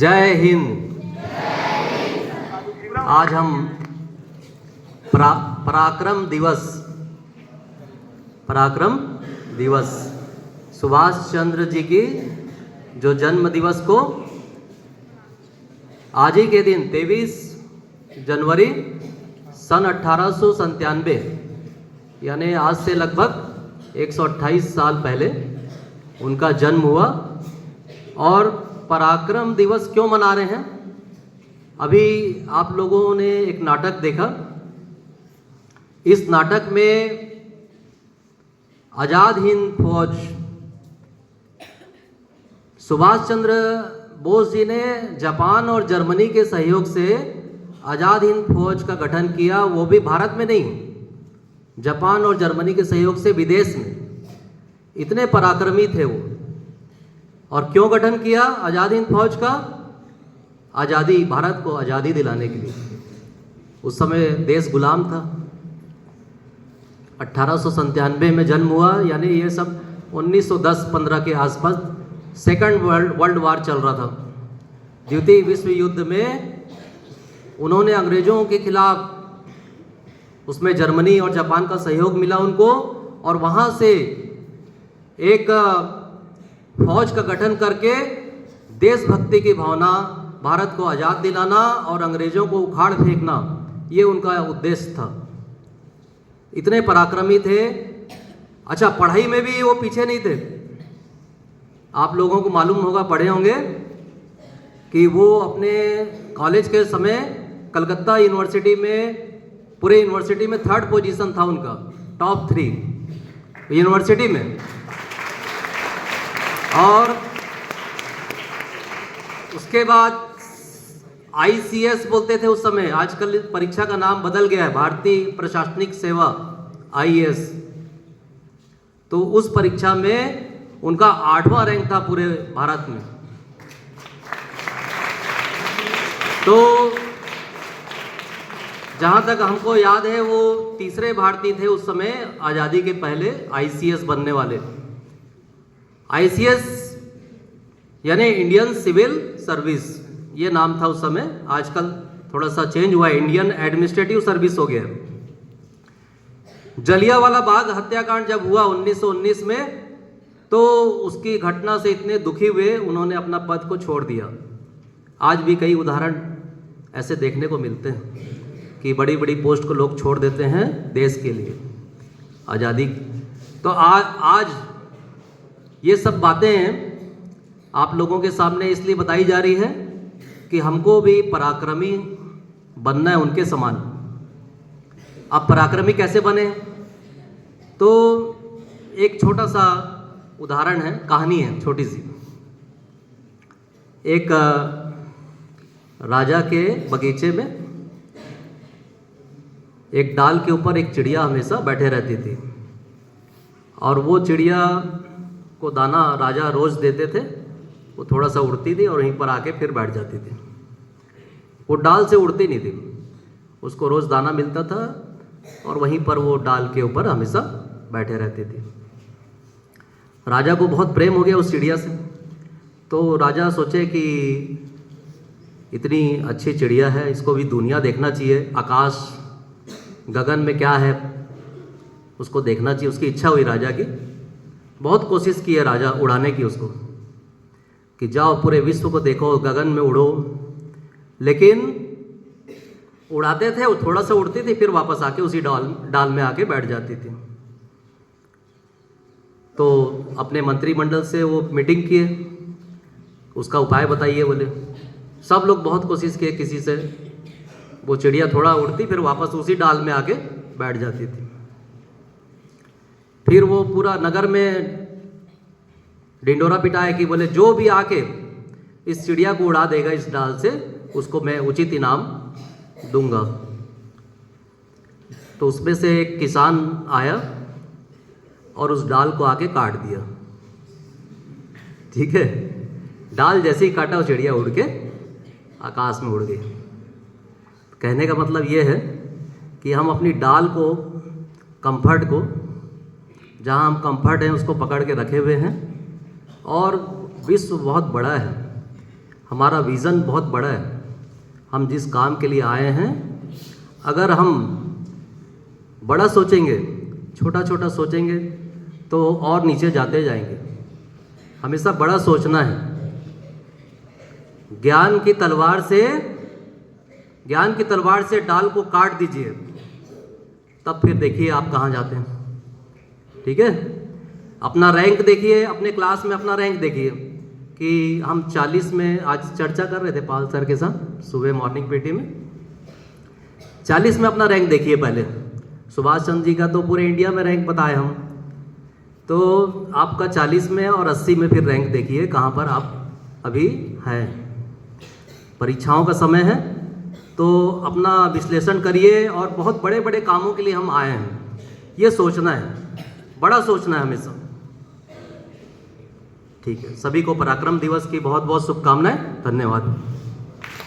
जय हिंद। आज हम पराक्रम दिवस सुभाष चंद्र जी की जो जन्म दिवस को आज ही के दिन 23 जनवरी सन 1897 यानी आज से लगभग 128 साल पहले उनका जन्म हुआ। और पराक्रम दिवस क्यों मना रहे हैं? अभी आप लोगों ने एक नाटक देखा। इस नाटक में आज़ाद हिंद फौज सुभाष चंद्र बोस जी ने जापान और जर्मनी के सहयोग से आज़ाद हिंद फौज का गठन किया, वो भी भारत में नहीं, जापान और जर्मनी के सहयोग से विदेश में। इतने पराक्रमी थे वो। और क्यों गठन किया आज़ाद हिंद फौज का? आज़ादी, भारत को आज़ादी दिलाने के लिए। उस समय देश गुलाम था। 1897 में जन्म हुआ, यानी ये सब 1910-15 के आसपास सेकंड वर्ल्ड वार चल रहा था। द्वितीय विश्व युद्ध में उन्होंने अंग्रेज़ों के खिलाफ, उसमें जर्मनी और जापान का सहयोग मिला उनको, और वहाँ से एक फौज का गठन करके देशभक्ति की भावना, भारत को आज़ाद दिलाना और अंग्रेज़ों को उखाड़ फेंकना, ये उनका उद्देश्य था। इतने पराक्रमी थे। अच्छा, पढ़ाई में भी वो पीछे नहीं थे। आप लोगों को मालूम होगा, पढ़े होंगे कि वो अपने कॉलेज के समय कलकत्ता यूनिवर्सिटी में, पूरे यूनिवर्सिटी में 3rd पोजीशन था उनका, टॉप 3 यूनिवर्सिटी में। और उसके बाद ICS बोलते थे उस समय, आजकल परीक्षा का नाम बदल गया है, भारतीय प्रशासनिक सेवा, IAS। तो उस परीक्षा में उनका 8वां रैंक था पूरे भारत में। तो जहाँ तक हमको याद है, वो तीसरे भारतीय थे उस समय आज़ादी के पहले ICS बनने वाले। ICS यानी इंडियन सिविल सर्विस, ये नाम था उस समय। आजकल थोड़ा सा चेंज हुआ है, इंडियन एडमिनिस्ट्रेटिव सर्विस हो गया। जलियांवाला बाग हत्याकांड जब हुआ 1919 में, तो उसकी घटना से इतने दुखी हुए, उन्होंने अपना पद को छोड़ दिया। आज भी कई उदाहरण ऐसे देखने को मिलते हैं कि बड़ी बड़ी पोस्ट को लोग छोड़ देते हैं देश के लिए, आज़ादी। तो आज ये सब बातें आप लोगों के सामने इसलिए बताई जा रही है कि हमको भी पराक्रमी बनना है उनके समान। अब पराक्रमी कैसे बने? तो एक छोटा सा उदाहरण है, कहानी है छोटी सी। एक राजा के बगीचे में एक डाल के ऊपर एक चिड़िया हमेशा बैठे रहती थी, और वो चिड़िया को दाना राजा रोज़ देते थे। वो थोड़ा सा उड़ती थी और वहीं पर आके फिर बैठ जाती थी। वो डाल से उड़ती नहीं थी, उसको रोज़ दाना मिलता था और वहीं पर वो डाल के ऊपर हमेशा बैठे रहती थी। राजा को बहुत प्रेम हो गया उस चिड़िया से। तो राजा सोचे कि इतनी अच्छी चिड़िया है, इसको भी दुनिया देखना चाहिए, आकाश गगन में क्या है उसको देखना चाहिए। उसकी इच्छा हुई राजा की। बहुत कोशिश की है राजा उड़ाने की उसको, कि जाओ पूरे विश्व को देखो, गगन में उड़ो। लेकिन उड़ाते थे, वो थोड़ा सा उड़ती थी, फिर वापस आके उसी डाल में आके बैठ जाती थी। तो अपने मंत्रिमंडल से वो मीटिंग किए, उसका उपाय बताइए बोले। सब लोग बहुत कोशिश किए किसी से, वो चिड़िया थोड़ा उड़ती फिर वापस उसी डाल में आके बैठ जाती थी। फिर वो पूरा नगर में ढिंडोरा पिटाए कि बोले जो भी आके इस चिड़िया को उड़ा देगा इस डाल से, उसको मैं उचित इनाम दूंगा। तो उसमें से एक किसान आया और उस डाल को आके काट दिया। ठीक है, डाल जैसे ही काटा वो चिड़िया उड़ के आकाश में उड़ गई। कहने का मतलब ये है कि हम अपनी डाल को, कंफर्ट को, जहाँ हम कंफर्ट हैं उसको पकड़ के रखे हुए हैं, और विश्व बहुत बड़ा है। हमारा विज़न बहुत बड़ा है। हम जिस काम के लिए आए हैं, अगर हम बड़ा सोचेंगे, छोटा छोटा सोचेंगे तो और नीचे जाते जाएंगे। हमेशा बड़ा सोचना है। ज्ञान की तलवार से डाल को काट दीजिए, तब फिर देखिए आप कहाँ जाते हैं। ठीक है, अपना रैंक देखिए, अपने क्लास में अपना रैंक देखिए कि हम 40 में, आज चर्चा कर रहे थे पाल सर के साथ सुबह मॉर्निंग पीटी में, 40 में अपना रैंक देखिए। पहले सुभाष चंद्र जी का तो पूरे इंडिया में रैंक बताए हम, तो आपका 40 में और 80 में फिर रैंक देखिए कहाँ पर आप अभी हैं। परीक्षाओं का समय है तो अपना विश्लेषण करिए, और बहुत बड़े बड़े कामों के लिए हम आए हैं, ये सोचना है, बड़ा सोचना है हमेशा। ठीक है, सभी को पराक्रम दिवस की बहुत बहुत शुभकामनाएं। धन्यवाद।